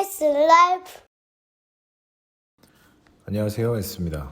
S 라이프. 안녕하세요, S입니다.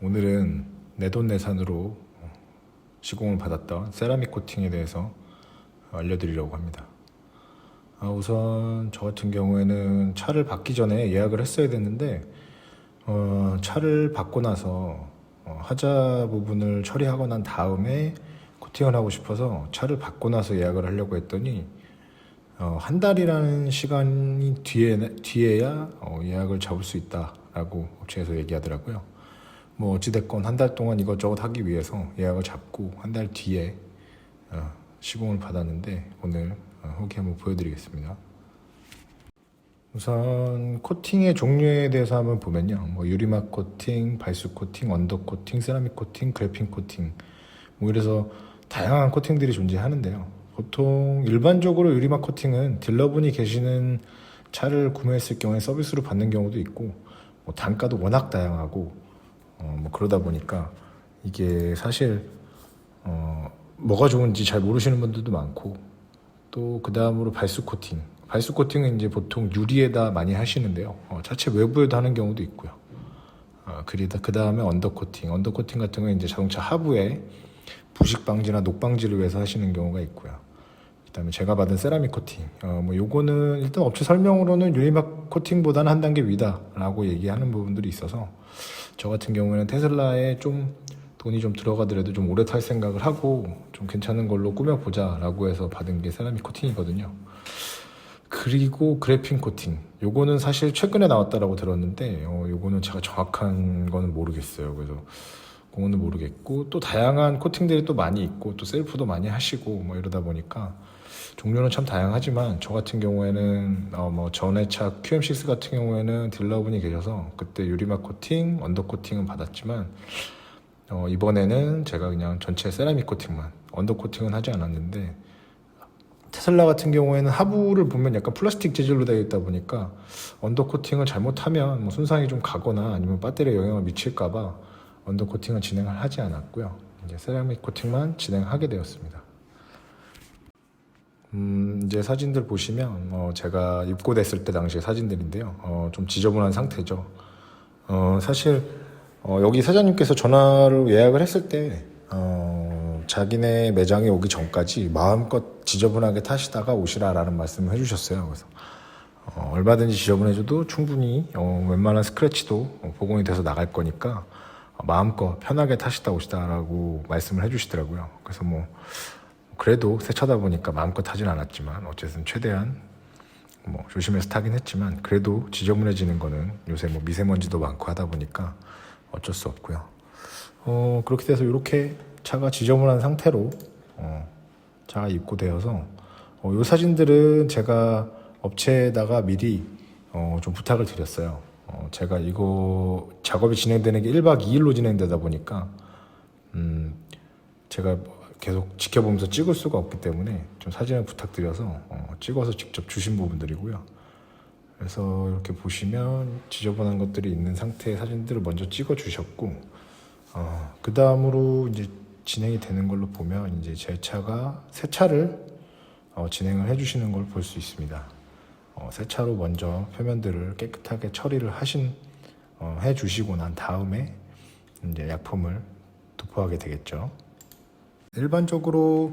오늘은 내돈내산으로 시공을 받았던 세라믹 코팅에 대해서 알려드리려고 합니다. 우선 저 같은 경우에는 차를 받기 전에 예약을 했어야 됐는데 차를 받고 나서 하자 부분을 처리하고 난 다음에 코팅을 하고 싶어서 차를 받고 나서 예약을 하려고 했더니 한 달이라는 시간이 뒤에야 예약을 잡을 수 있다라고 업체에서 얘기하더라고요. 뭐 어찌됐건 한 달 동안 이것저것 하기 위해서 예약을 잡고 한 달 뒤에 시공을 받았는데 오늘 후기 한번 보여드리겠습니다. 우선 코팅의 종류에 대해서 한번 보면요, 뭐 유리막 코팅, 발수 코팅, 언더 코팅, 세라믹 코팅, 그래핀 코팅, 뭐 이래서 다양한 코팅들이 존재하는데요. 보통 일반적으로 유리막 코팅은 딜러분이 계시는 차를 구매했을 경우에 서비스로 받는 경우도 있고, 뭐 단가도 워낙 다양하고 뭐 그러다 보니까 이게 사실 뭐가 좋은지 잘 모르시는 분들도 많고, 또 그 다음으로 발수 코팅. 발수 코팅은 이제 보통 유리에다 많이 하시는데요. 차체 외부에도 하는 경우도 있고요. 그 다음에 언더 코팅. 언더 코팅 같은 건 이제 자동차 하부에 부식 방지나 녹 방지를 위해서 하시는 경우가 있고요. 그다음에 제가 받은 세라믹 코팅. 뭐 요거는 일단 업체 설명으로는 유리막 코팅보다는 한 단계 위다라고 얘기하는 부분들이 있어서, 저 같은 경우에는 테슬라에 좀 돈이 좀 들어가더라도 좀 오래 탈 생각을 하고 좀 괜찮은 걸로 꾸며보자라고 해서 받은 게 세라믹 코팅이거든요. 그리고 그래핀 코팅. 요거는 사실 최근에 나왔다라고 들었는데 요거는 제가 정확한 거는 모르겠어요. 그래서 그거는 모르겠고, 또 다양한 코팅들이 또 많이 있고 또 셀프도 많이 하시고 뭐 이러다 보니까 종류는 참 다양하지만, 저 같은 경우에는 뭐 전에 차 QM6 같은 경우에는 딜러분이 계셔서 그때 유리막 코팅, 언더 코팅은 받았지만 이번에는 제가 그냥 전체 세라믹 코팅만, 언더 코팅은 하지 않았는데, 테슬라 같은 경우에는 하부를 보면 약간 플라스틱 재질로 되어 있다 보니까 언더 코팅을 잘못하면 뭐 손상이 좀 가거나 아니면 배터리에 영향을 미칠까봐 언더 코팅은 진행을 하지 않았고요. 이제 세라믹 코팅만 진행하게 되었습니다. 이제 사진들 보시면 제가 입고됐을 때 당시의 사진들인데요. 좀 지저분한 상태죠. 사실 여기 사장님께서 전화로 예약을 했을 때 자기네 매장에 오기 전까지 마음껏 지저분하게 타시다가 오시라라는 말씀을 해주셨어요. 그래서 얼마든지 지저분해져도 충분히 웬만한 스크래치도 복원이 돼서 나갈 거니까 마음껏 편하게 타시다 오시다라고 말씀을 해주시더라고요. 그래서 뭐 그래도 새 차다 보니까 마음껏 타진 않았지만 어쨌든 최대한 뭐 조심해서 타긴 했지만, 그래도 지저분해지는 거는 요새 뭐 미세먼지도 많고 하다 보니까 어쩔 수 없고요. 그렇게 돼서 이렇게 차가 지저분한 상태로 차가 입고되어서 이 사진들은 제가 업체에다가 미리 좀 부탁을 드렸어요. 제가 이거 작업이 진행되는 게 1박 2일로 진행되다 보니까 제가 계속 지켜보면서 찍을 수가 없기 때문에 좀 사진을 부탁드려서 찍어서 직접 주신 부분들이고요. 그래서 이렇게 보시면 지저분한 것들이 있는 상태의 사진들을 먼저 찍어 주셨고, 그 다음으로 이제 진행이 되는 걸로 보면 이제 제 차가 새 차를 진행을 해주시는 걸 볼 수 있습니다. 새 차로 먼저 표면들을 깨끗하게 처리를 해주시고 난 다음에 이제 약품을 도포하게 되겠죠. 일반적으로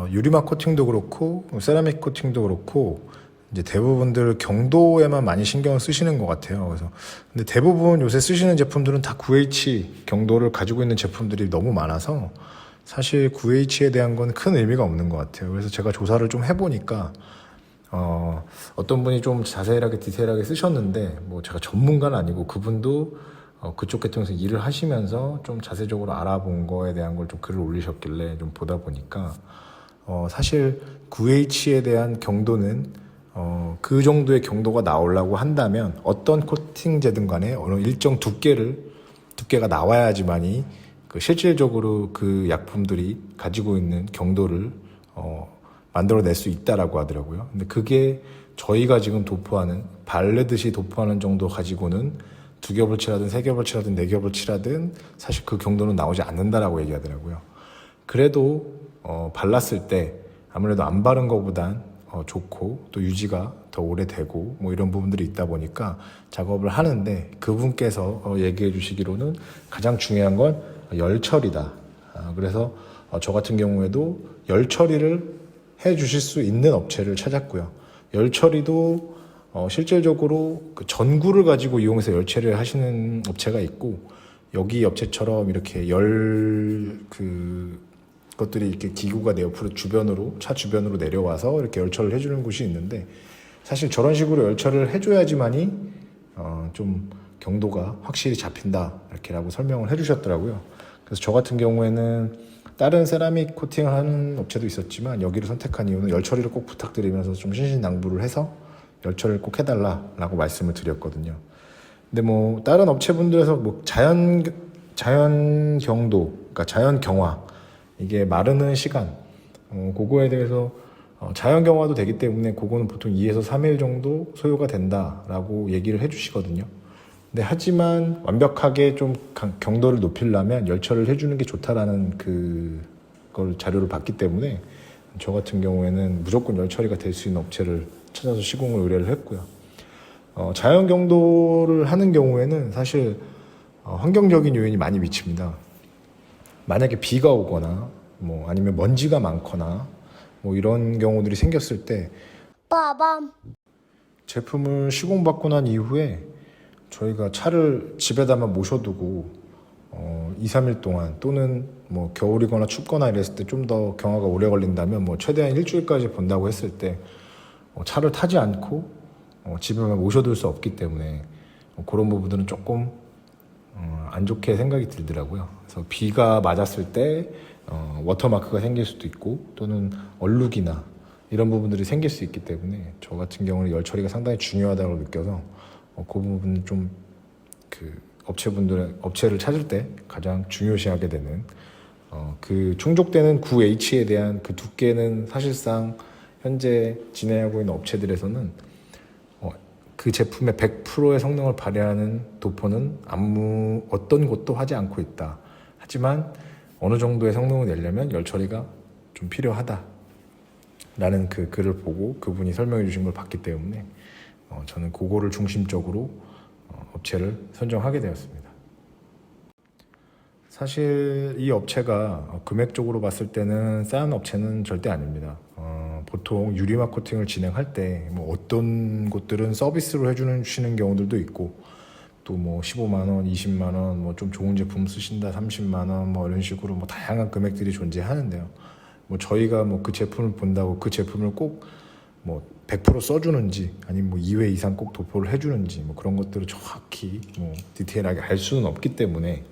유리막 코팅도 그렇고 세라믹 코팅도 그렇고 이제 대부분들 경도에만 많이 신경을 쓰시는 것 같아요. 그래서 근데 대부분 요새 쓰시는 제품들은 다 9H 경도를 가지고 있는 제품들이 너무 많아서 사실 9H에 대한 건 큰 의미가 없는 것 같아요. 그래서 제가 조사를 좀 해보니까 어떤 분이 좀 자세하게 디테일하게 쓰셨는데, 뭐 제가 전문가는 아니고 그분도 그쪽 계통에서 일을 하시면서 좀 자세적으로 알아본 거에 대한 걸 좀 글을 올리셨길래 좀 보다 보니까 사실 9H에 대한 경도는 그 정도의 경도가 나오려고 한다면 어떤 코팅제든 간에 어느 일정 두께가 나와야지만이 실질적으로 그 약품들이 가지고 있는 경도를 만들어낼 수 있다라고 하더라고요. 근데 그게 저희가 지금 도포하는, 바르듯이 도포하는 정도 가지고는 2겹을 칠하든 3겹을 칠하든 4겹을 칠하든 사실 그 경도는 나오지 않는다라고 얘기하더라고요. 그래도 발랐을 때 아무래도 안 바른 것보단 좋고 또 유지가 더 오래되고 뭐 이런 부분들이 있다 보니까 작업을 하는데 그분께서 얘기해 주시기로는 가장 중요한 건 열 처리다. 그래서 저 같은 경우에도 열 처리를 해 주실 수 있는 업체를 찾았고요. 열 처리도 실질적으로 그 전구를 가지고 이용해서 열 처리를 하시는 업체가 있고, 여기 업체처럼 이렇게 것들이 이렇게 기구가 내 옆으로 차 주변으로 내려와서 이렇게 열처리를 해주는 곳이 있는데, 사실 저런 식으로 열처리를 해줘야지만이 좀 경도가 확실히 잡힌다 이렇게라고 설명을 해주셨더라고요. 그래서 저 같은 경우에는 다른 세라믹 코팅을 하는 업체도 있었지만 여기를 선택한 이유는 열처리를 꼭 부탁드리면서 좀 신신당부를 해서 열처리를 꼭 해달라라고 말씀을 드렸거든요. 근데 뭐 다른 업체분들에서 뭐 자연 경도, 그러니까 자연 경화, 이게 마르는 시간, 그거에 대해서 자연 경화도 되기 때문에 그거는 보통 2에서 3일 정도 소요가 된다라고 얘기를 해주시거든요. 근데 하지만 완벽하게 좀 경도를 높이려면 열처리를 해주는 게 좋다라는 그걸 자료를 봤기 때문에 저 같은 경우에는 무조건 열처리가 될 수 있는 업체를 찾아서 시공을 의뢰를 했고요. 자연 경도를 하는 경우에는 사실 환경적인 요인이 많이 미칩니다. 만약에 비가 오거나 뭐 아니면 먼지가 많거나 뭐 이런 경우들이 생겼을 때 빠밤. 제품을 시공받고 난 이후에 저희가 차를 집에다만 모셔두고 2, 3일 동안, 또는 뭐 겨울이거나 춥거나 이랬을 때 좀 더 경화가 오래 걸린다면 뭐 최대한 일주일까지 본다고 했을 때 차를 타지 않고 집에만 모셔둘 수 없기 때문에 그런 부분들은 조금 안 좋게 생각이 들더라고요. 그래서 비가 맞았을 때 워터마크가 생길 수도 있고, 또는 얼룩이나 이런 부분들이 생길 수 있기 때문에 저 같은 경우는 열 처리가 상당히 중요하다고 느껴서 그 부분은 좀 업체를 찾을 때 가장 중요시하게 되는 그 충족되는 9H에 대한 그 두께는 사실상 현재 진행하고 있는 업체들에서는 그 제품의 100%의 성능을 발휘하는 도포는 어떤 곳도 하지 않고 있다. 하지만 어느 정도의 성능을 내려면 열 처리가 좀 필요하다 라는 그 글을 보고 그분이 설명해 주신 걸 봤기 때문에 저는 그거를 중심적으로 업체를 선정하게 되었습니다. 사실 이 업체가 금액적으로 봤을 때는 싼 업체는 절대 아닙니다. 보통 유리막 코팅을 진행할 때 뭐 어떤 곳들은 서비스로 해주시는 경우들도 있고, 또 뭐 15만 원, 20만 원, 뭐 좀 좋은 제품 쓰신다 30만 원, 뭐 이런 식으로 뭐 다양한 금액들이 존재하는데요. 뭐 저희가 뭐 그 제품을 본다고 그 제품을 꼭 뭐 100% 써주는지, 아니면 뭐 2회 이상 꼭 도포를 해주는지, 뭐 그런 것들을 정확히 뭐 디테일하게 알 수는 없기 때문에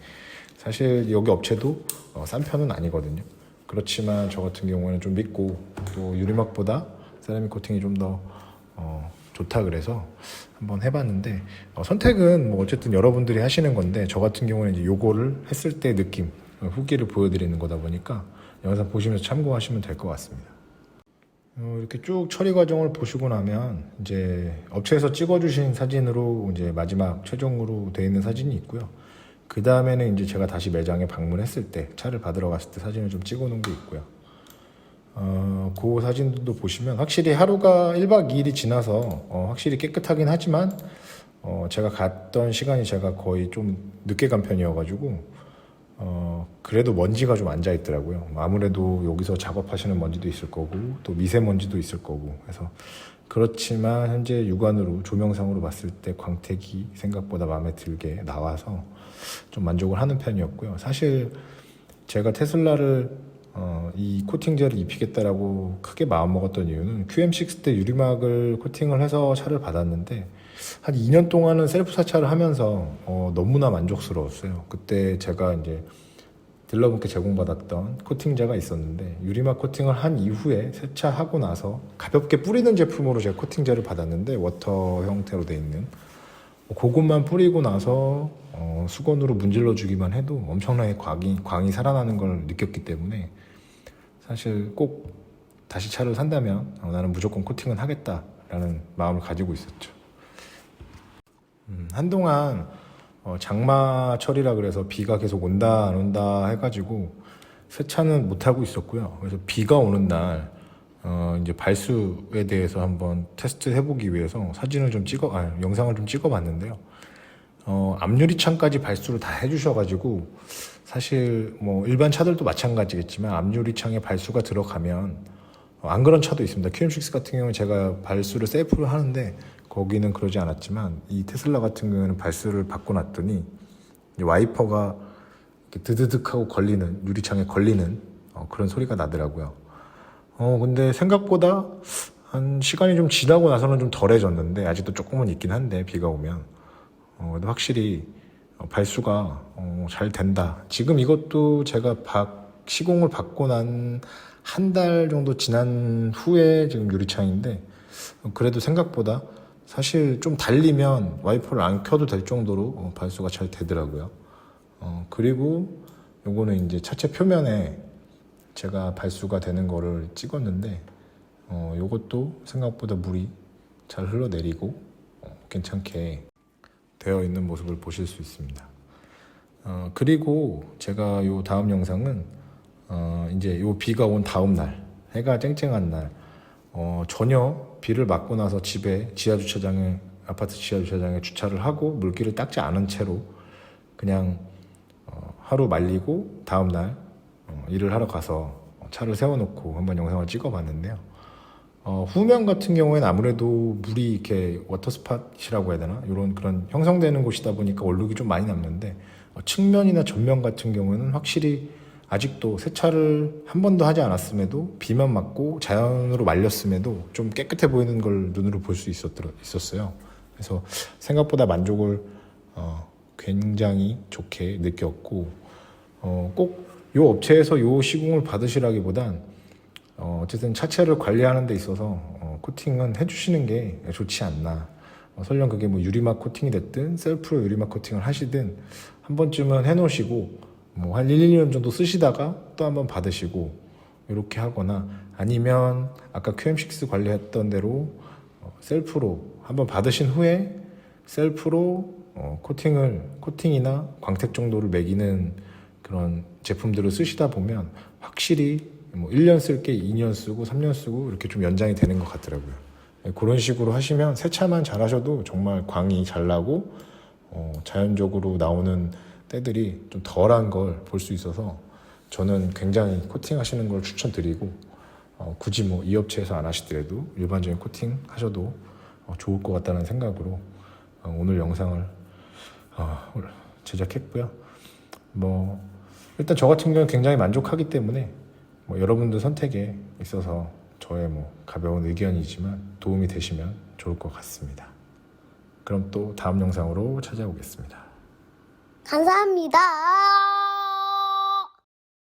사실 여기 업체도 싼 편은 아니거든요. 그렇지만 저 같은 경우에는 좀 믿고, 또 유리막보다 세라믹 코팅이 좀 더 좋다 그래서 한번 해봤는데, 선택은 뭐 어쨌든 여러분들이 하시는 건데, 저 같은 경우는 이제 요거를 했을 때 느낌, 후기를 보여드리는 거다 보니까 영상 보시면서 참고하시면 될 것 같습니다. 이렇게 쭉 처리 과정을 보시고 나면 이제 업체에서 찍어주신 사진으로 이제 마지막 최종으로 되어 있는 사진이 있고요. 그 다음에는 이제 제가 다시 매장에 방문했을 때, 차를 받으러 갔을 때 사진을 좀 찍어 놓은 게 있고요. 그 사진도 보시면 확실히 하루가 1박 2일이 지나서 확실히 깨끗하긴 하지만 제가 갔던 시간이 제가 거의 좀 늦게 간 편이어가지고 그래도 먼지가 좀 앉아 있더라고요. 아무래도 여기서 작업하시는 먼지도 있을 거고, 또 미세먼지도 있을 거고 해서. 그렇지만 현재 육안으로 조명상으로 봤을 때 광택이 생각보다 마음에 들게 나와서 좀 만족을 하는 편이었고요. 사실 제가 테슬라를 이 코팅제를 입히겠다라고 크게 마음먹었던 이유는 QM6 때 유리막을 코팅을 해서 차를 받았는데 한 2년 동안은 셀프 사차를 하면서 너무나 만족스러웠어요. 그때 제가 이제 딜러분께 제공받았던 코팅제가 있었는데, 유리막 코팅을 한 이후에 세차하고 나서 가볍게 뿌리는 제품으로 제가 코팅제를 받았는데, 워터 형태로 돼 있는 그것만 뿌리고 나서 수건으로 문질러 주기만 해도 엄청나게 광이 살아나는 걸 느꼈기 때문에 사실 꼭 다시 차를 산다면 나는 무조건 코팅은 하겠다라는 마음을 가지고 있었죠. 한동안 장마 철이라 그래서 비가 계속 온다 안 온다 해가지고 세차는 못하고 있었고요. 그래서 비가 오는 날 이제 발수에 대해서 한번 테스트 해보기 위해서 영상을 좀 찍어봤는데요. 앞유리창까지 발수를 다 해주셔가지고 사실 뭐 일반 차들도 마찬가지겠지만 앞유리창에 발수가 들어가면 안 그런 차도 있습니다. QM6 같은 경우는 제가 발수를 셀프로 하는데 거기는 그러지 않았지만 이 테슬라 같은 경우에는 발수를 받고 났더니 와이퍼가 이렇게 드드득하고 걸리는, 유리창에 걸리는 그런 소리가 나더라고요. 근데 생각보다 한 시간이 좀 지나고 나서는 좀 덜해졌는데 아직도 조금은 있긴 한데 비가 오면 근데 확실히 발수가 잘 된다. 지금 이것도 제가 시공을 받고 난 한 달 정도 지난 후에 지금 유리창인데 그래도 생각보다 사실 좀 달리면 와이퍼를 안 켜도 될 정도로 발수가 잘 되더라고요. 그리고 요거는 이제 차체 표면에 제가 발수가 되는 거를 찍었는데 요것도 생각보다 물이 잘 흘러내리고 괜찮게 되어 있는 모습을 보실 수 있습니다. 그리고 제가 요 다음 영상은 이제 요 비가 온 다음 날, 해가 쨍쨍한 날, 전혀 비를 맞고 나서 집에 아파트 지하 주차장에 주차를 하고 물길을 닦지 않은 채로 그냥 하루 말리고 다음 날 일을 하러 가서 차를 세워놓고 한번 영상을 찍어봤는데요. 후면 같은 경우에는 아무래도 물이 이렇게 워터스팟이라고 해야 되나? 이런 그런 형성되는 곳이다 보니까 얼룩이 좀 많이 남는데 측면이나 전면 같은 경우에는 확실히 아직도 세차를 한 번도 하지 않았음에도 비만 맞고 자연으로 말렸음에도 좀 깨끗해 보이는 걸 눈으로 볼 수 있었어요. 그래서 생각보다 만족을 굉장히 좋게 느꼈고 꼭 요 업체에서 요 시공을 받으시라기보단 어쨌든 차체를 관리하는 데 있어서 코팅은 해주시는 게 좋지 않나. 설령 그게 뭐 유리막 코팅이 됐든 셀프로 유리막 코팅을 하시든 한 번쯤은 해놓으시고 뭐 한 1, 2년 정도 쓰시다가 또 한번 받으시고 이렇게 하거나 아니면 아까 QM6 관리했던 대로 셀프로 한번 받으신 후에 셀프로 코팅이나 광택 정도를 매기는 그런 제품들을 쓰시다 보면 확실히 뭐 1년 쓸 게 2년 쓰고 3년 쓰고 이렇게 좀 연장이 되는 것 같더라고요. 그런 식으로 하시면 세차만 잘 하셔도 정말 광이 잘 나고 자연적으로 나오는 때들이 좀 덜한 걸 볼 수 있어서 저는 굉장히 코팅 하시는 걸 추천드리고 굳이 뭐 이 업체에서 안 하시더라도 일반적인 코팅 하셔도 좋을 것 같다는 생각으로 오늘 영상을 제작했고요. 뭐 일단 저 같은 경우는 굉장히 만족하기 때문에 뭐 여러분들 선택에 있어서 저의 뭐 가벼운 의견이지만 도움이 되시면 좋을 것 같습니다. 그럼 또 다음 영상으로 찾아오겠습니다. 감사합니다.